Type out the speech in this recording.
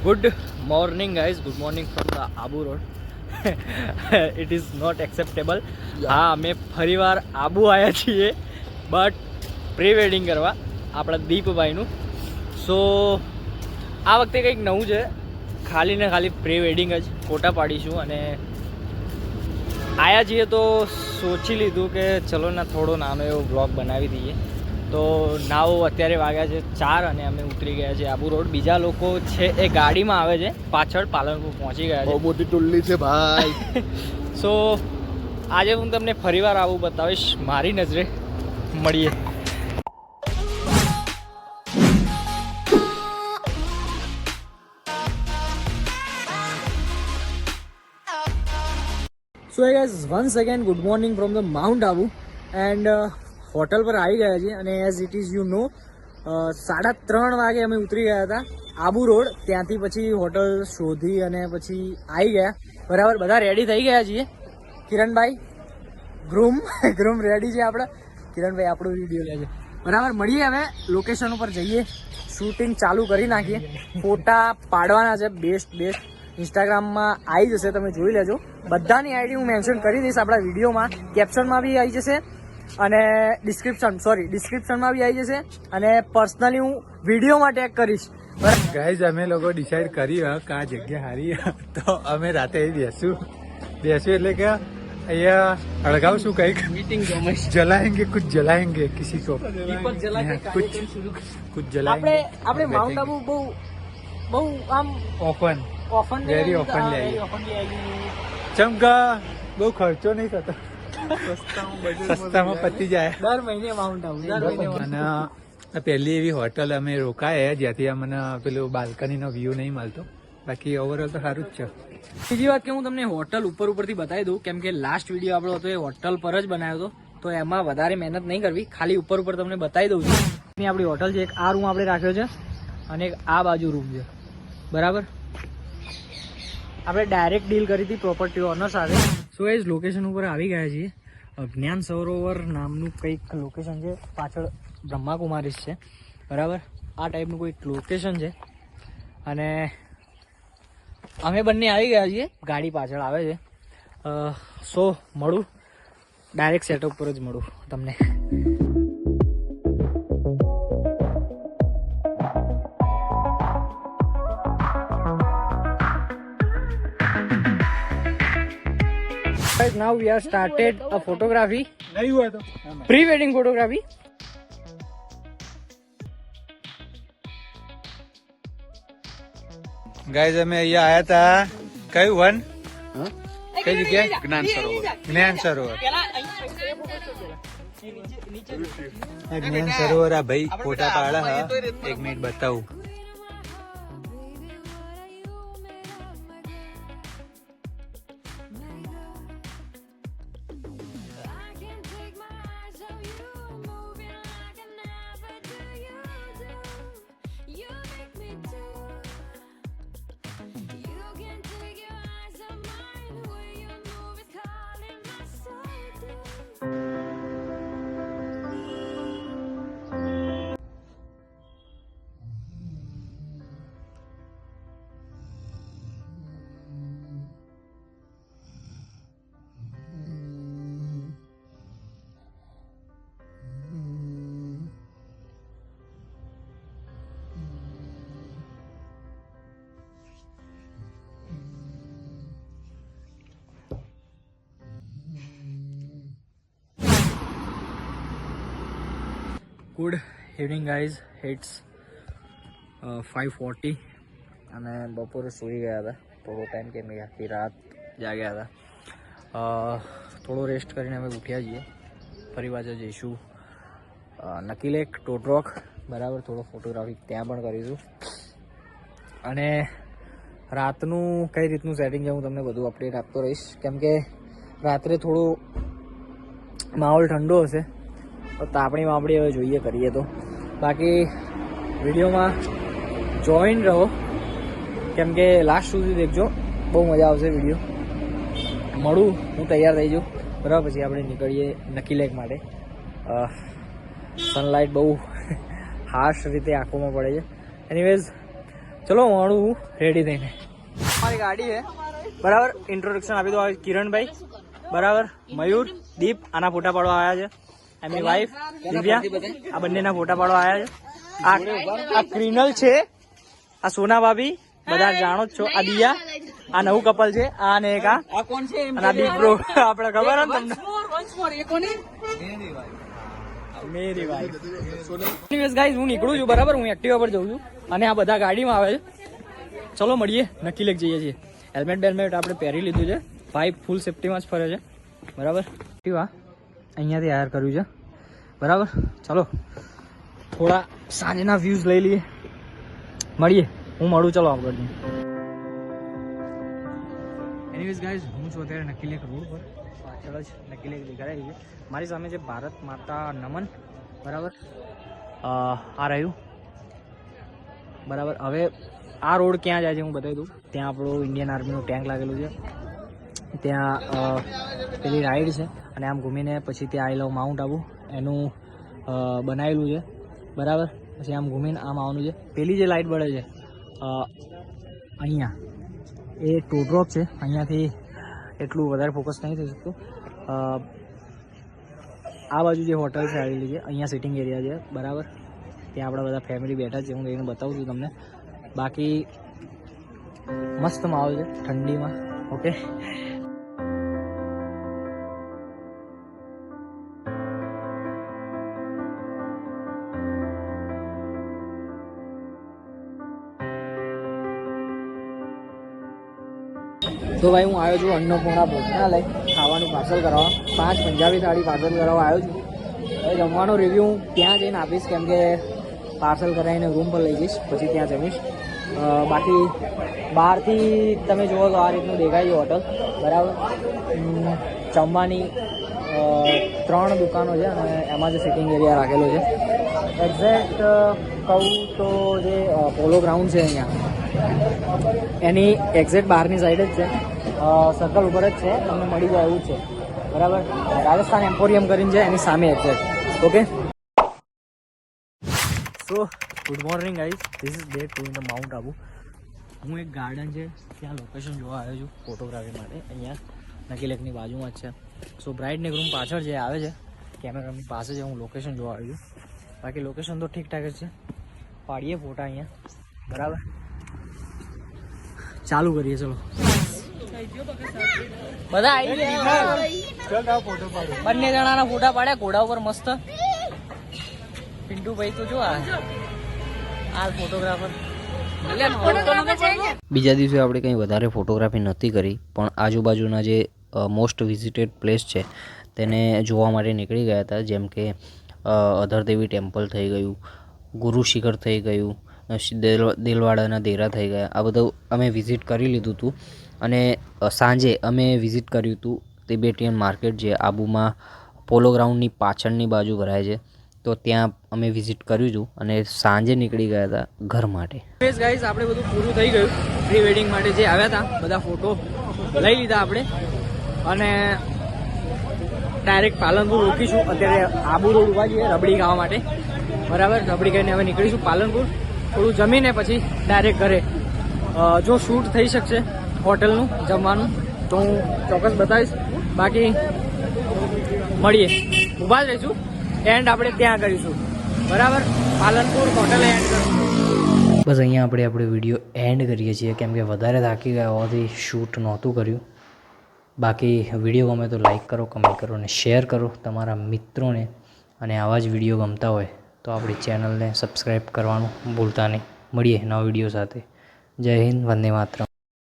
Good morning, guys. Good morning from the Abu Road. It is not acceptable. હા અમે ફરીવાર આબુ આવ્યા છીએ બટ પ્રી વેડિંગ કરવા આપણા દીપભાઈનું. સો આ વખતે કંઈક નવું છે, ખાલી ને ખાલી પ્રી વેડિંગ જ ફોટા પાડીશું. અને આવ્યા છીએ તો સોચી લીધું કે ચલો ને થોડો નાનો એવો બ્લોગ બનાવી દઈએ. તો નાવ અત્યારે વાગ્યા છે 4 અને અમે ઉતરી ગયા છે આબુ રોડ. બીજા લોકો છે એ ગાડીમાં આવે છે, પાછળ પાલનપુર પહોંચી ગયા છે. બહુ મોટી ટુલ્લી છે ભાઈ. સો આજે હું તમને ફરીવાર આવું બતાવીશ મારી નજરે. મળીએ. So guys once again good morning from the mount Abu. And hotel પર આવી ગયા છીએ અને as it is you know 3:30 વાગે અમે ઉતરી ગયા હતા આબુ રોડ. ત્યાંથી પછી હોટલ શોધી અને પછી આવી ગયા. બરાબર, બધા રેડી થઈ ગયા છીએ. કિરણભાઈ ગ્રૂમ રેડી છે આપણા. કિરણભાઈ આપણો વિડીયો લે છે. બરાબર, મળીએ હવે લોકેશન ઉપર જઈએ, શૂટિંગ ચાલુ કરી નાખીએ. ફોટા પાડવાના છે બેસ્ટ ઇન્સ્ટાગ્રામમાં આવી જશે, તમે જોઈ લેજો. બધાની આઈડી હું મેન્શન કરી દઈશ આપણા વિડીયોમાં, કેપ્શનમાં બી આવી જશે અને ડિસ્ક્રિપ્શનમાં બી આવી જશે અને પર્સનલી હું વિડીયોમાં ટેગ કરીશ. ગાઈઝ અમે લોકો ડિસાઈડ કર્યું કે આ જગ્યા સારી તો અમે રાતે બેસું એટલે કે અહીંયા અળગાવશું કંઈક મીટિંગ જલાएंगे कुछ जलाएंगे किसी को कुछ जलाएंगे. આપણે માઉન્ટ આબુ બહુ આમ ઓપન વેરી ઓપન લે ચમકા બહુ ખર્ચો નહીં થતો, સસ્તામાં પતી જાય. દર મહિને માઉન્ટ આબુ અને આ પહેલી એવી હોટલ અમે રોકાયા જ્યાંથી મને પેલું બાલ્કનીનો વ્યૂ નહીં મળતો. બાકી ઓવરઓલ તો સારું જ છે. બીજી વાત કે હું તમને હોટલ ઉપરથી બતાવી દઉં, કેમ કે લાસ્ટ વિડીયો આપણો હતો એ હોટલ પર જ બનાવ્યો હતો, તો એમાં વધારે મહેનત નહીં કરવી, ખાલી ઉપર તમને બતાવી દઉં છું. આપણી હોટલ છે, એક આ રૂમ આપણે રાખ્યો છે અને એક આ બાજુ રૂમ છે. બરાબર, આપણે ડાયરેક્ટ ડીલ કરી હતી પ્રોપર્ટી ઓનર સાથે. સો એ લોકેશન ઉપર આવી ગયા છીએ. જ્ઞાન સરોવર નામનું કંઈક લોકેશન છે, પાછળ બ્રહ્માકુમારીસ છે. બરાબર, આ ટાઈપનું કોઈક લોકેશન છે અને અમે બંને આવી ગયા છીએ, ગાડી પાછળ આવે છે. સો મળું ડાયરેક્ટ સેટઅપ પર જ મળું તમને. Now we have started a photography. નહીં હોય તો Pre-wedding photography. ગાઈઝ અમે અહીંયા આયા હતા કયું વન કઈ જગ્યાએ? જ્ઞાન સરોવર. જ્ઞાન સરોવર આ ભાઈ ફોટા પાડા હા, 1 મિનિટ બતાવું. ગુડ ઇવનિંગ ગાઈઝ, ઇટ્સ 5:40 અને બપોરે સૂઈ ગયા હતા થોડો ટાઈમ, કેમ કે આખી રાત જાગ્યા હતા. થોડો રેસ્ટ કરીને અમે ઉઠ્યા છીએ. ફરી પાછા જઈશું નકી લેક, ટોટરોક. બરાબર, થોડો ફોટોગ્રાફી ત્યાં પણ કરીશું અને રાતનું કઈ રીતનું સેટિંગ છે હું તમને બધું અપડેટ આપતો રહીશ, કેમ કે રાત્રે થોડો માહોલ ઠંડો હશે તો તાપણી વાપણી હવે જોઈએ કરીએ તો. બાકી વિડીયોમાં જોઈન રહો, કેમ કે લાસ્ટ સુધી દેખજો, બહુ મજા આવશે વિડીયો. મળું, હું તૈયાર થઈ જાઉં. બરાબર, પછી આપણે નીકળીએ નકી લેક માટે. સનલાઇટ બહુ હાર્શ રીતે આંખોમાં પડે છે. એનીવેઝ ચલો મળું રેડી થઈને. અમારી ગાડી છે બરાબર. ઇન્ટ્રોડક્શન આપી દો. કિરણભાઈ બરાબર, મયુર, દીપ આના ફોટા પાડવા આવ્યા છે. એમની વાઈફ દિવ્યા, આ બંનેના ફોટા પાડવા આવ્યા છે. આ ક્રિનલ છે, આ સોના ભાભી, બધા જાણો જ છો. આ દિયા, આ નવું કપલ છે. આ ને એક આ કોણ છે? આ બિગ બ્રો, આપણે ખબર ને તમને. મેરી વાઈફ. એનીવેઝ ગાઈઝ, હું નીકળું છું બરાબર. હું એક્ટિવા પર જઉં છું અને આ બધા ગાડીમાં આવે છે. ચલો મળીએ, નક્કી લઈ જઈએ છીએ. હેલ્મેટ બેલ્મેટ આપણે પહેરી લીધું છે. ભાઈ ફૂલ સેફ્ટીમાં જ ફરે છે બરાબર. એક્ટિવા અહીંયાથી હાયર કર્યું છે બરાબર. ચલો થોડા સાંજના વ્યૂઝ લઈ લઈએ, મળીએ. હું મળું, ચલો આગળ. એનીવેઝ ગાઈઝ, હું છું અત્યારે નકીલેક રોડ પર. પાછળ જ નકીલેક દેખાય છે. મારી સામે છે ભારત માતા નમન બરાબર. આ રહ્યું બરાબર. હવે આ રોડ ક્યાં જાય છે હું બતાવી દઉં. ત્યાં આપણું ઇન્ડિયન આર્મીનું ટેન્ક લાગેલું છે. ત્યાં પેલી રાઈડ છે અને આમ ઘૂમીને પછી ત્યાં આઈ લવ માઉન્ટ આબુ એનું બનાવેલું છે બરાબર. પછી આમ ઘૂમીને આમ આવવાનું છે. પેલી જે લાઇટ બળે છે અહીંયા, એ ટો ડ્રોપ છે. અહીંયાથી એટલું વધારે ફોકસ નહીં થઈ શકતું. આ બાજુ જે હોટલ છે આવેલી છે, અહીંયા સિટિંગ એરિયા છે બરાબર. ત્યાં આપણા બધા ફેમિલી બેઠા છે. હું એને બતાવું છું તમને. બાકી મસ્ત માહોલ છે ઠંડીમાં. ઓકે, તો ભાઈ હું આવ્યો છું અન્નપૂર્ણા ભોજનાલય ખાવાનું પાર્સલ કરાવવા. 5 પંજાબી થાળી પાર્સલ કરાવવા આવ્યો છું. હવે જમવાનો રિવ્યૂ હું ત્યાં જઈને આપીશ, કેમ કે પાર્સલ કરાવીને રૂમ પર લઈ જઈશ, પછી ત્યાં જમીશ. બાકી બહારથી તમે જુઓ તો આ રીતનું દેખાય છે હોટલ બરાબર. જમવાની 3 દુકાનો છે અને એમાં જે સિટિંગ એરિયા રાખેલો છે. એક્ઝેક્ટ કહું તો જે પોલો ગ્રાઉન્ડ છે અહીંયા, એની એક્ઝેક્ટ બહારની સાઈડ જ છે. સર્કલ ઉપર જ છે, તમને મળી જાય એવું છે બરાબર. રાજસ્થાન એમ્પોરિયમ કરીને છે એની સામે exact. Okay, so good morning guys, this is day 2 in the mount Abu. હું એક ગાર્ડન છે ત્યાં લોકેશન જોવા આવ્યો છું ફોટોગ્રાફી માટે. અહીંયા નકીલેકની બાજુમાં જ છે. સો બ્રાઇડ ને ગ્રૂમ પાછળ જે આવે છે કેમેરાની પાસે છે. હું લોકેશન જોવા આવ્યો છું. બાકી લોકેશન તો ઠીકઠાક જ છે. પાડીએ ફોટા અહીંયા બરાબર. ચાલુ કરીએ, ચલો. બધા આવી ગયા, બંને જણાના ફોટા પાડ્યા ઘોડા ઉપર મસ્ત. પિન્ટુ ભાઈ તો જો આ ફોટોગ્રાફર. બીજા દિવસે આપણે કંઈ વધારે ફોટોગ્રાફી નહોતી કરી, પણ આજુબાજુના જે મોસ્ટ વિઝિટેડ પ્લેસ છે તેને જોવા માટે નીકળી ગયા હતા. જેમ કે અધરદેવી ટેમ્પલ થઈ ગયું, ગુરુ શિખર થઈ ગયું, દેલવાડાના દેરા થઈ ગયા. આ બધું અમે વિઝિટ કરી લીધું હતું. અને સાંજે અમે વિઝિટ કર્યું હતું તિબેટિયન માર્કેટ, જે આબુમાં પોલો ગ્રાઉન્ડની પાછળની બાજુ ભરાય છે. તો ત્યાં અમે વિઝિટ કર્યું હતું અને સાંજે નીકળી ગયા હતા ઘર માટે. ગાઈઝ, આપણે બધું પૂરું થઈ ગયું. પ્રી વેડિંગ માટે જે આવ્યા હતા બધા ફોટો લઈ લીધા આપણે અને ડાયરેક્ટ પાલનપુર રોકીશું. અત્યારે આબુ રોડ ઉભા છીએ રબડી ખાવા માટે બરાબર. રબડી ખાઈને હવે નીકળીશું પાલનપુર. થોડું જમીને પછી ડાયરેક્ટ ઘરે. જો શૂટ થઈ શકશે હોટલનું જમવાનું તો હું ચોક્કસ બતાવીશ. બાકી મળીએ, ઊભા જ રહીશું. એન્ડ આપણે ત્યાં કરીશું બરાબર. પાલનપુર હોટલે એન્ડ કરીશું. બસ અહીંયા આપણે વિડીયો એન્ડ કરીએ છીએ, કેમ કે વધારે થાકી ગયા હોવાથી શૂટ નહોતું કર્યું. બાકી વિડીયો ગમે તો લાઈક કરો, કમેન્ટ કરો અને શેર કરો તમારા મિત્રોને. અને આવા જ વિડીયો ગમતા હોય તો આપણી ચેનલને સબસ્ક્રાઈબ કરવાનું ભૂલતા નહીં. મળીએ નવા વિડીયો સાથે. જય હિન્દ, વંદે માતરમ.